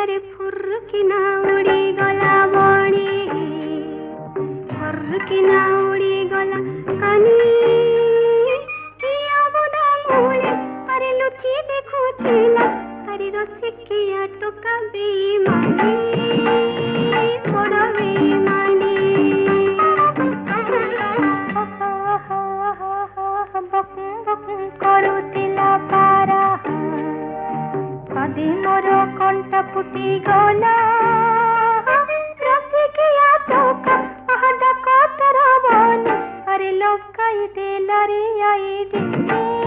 अरे फुर की ना उड़ी गला बणी फुर की ना उड़ी गला कानी किया बुदा मूले अरे लुची देखो चेला अरे रसिकिया तो कभी मानी बड़ा बेईमानी करुतिला पारा कदी मोर कंठ फुटी गला रसिकिया तो कहा कतर बन अरे लोकाई देला रे आई दिने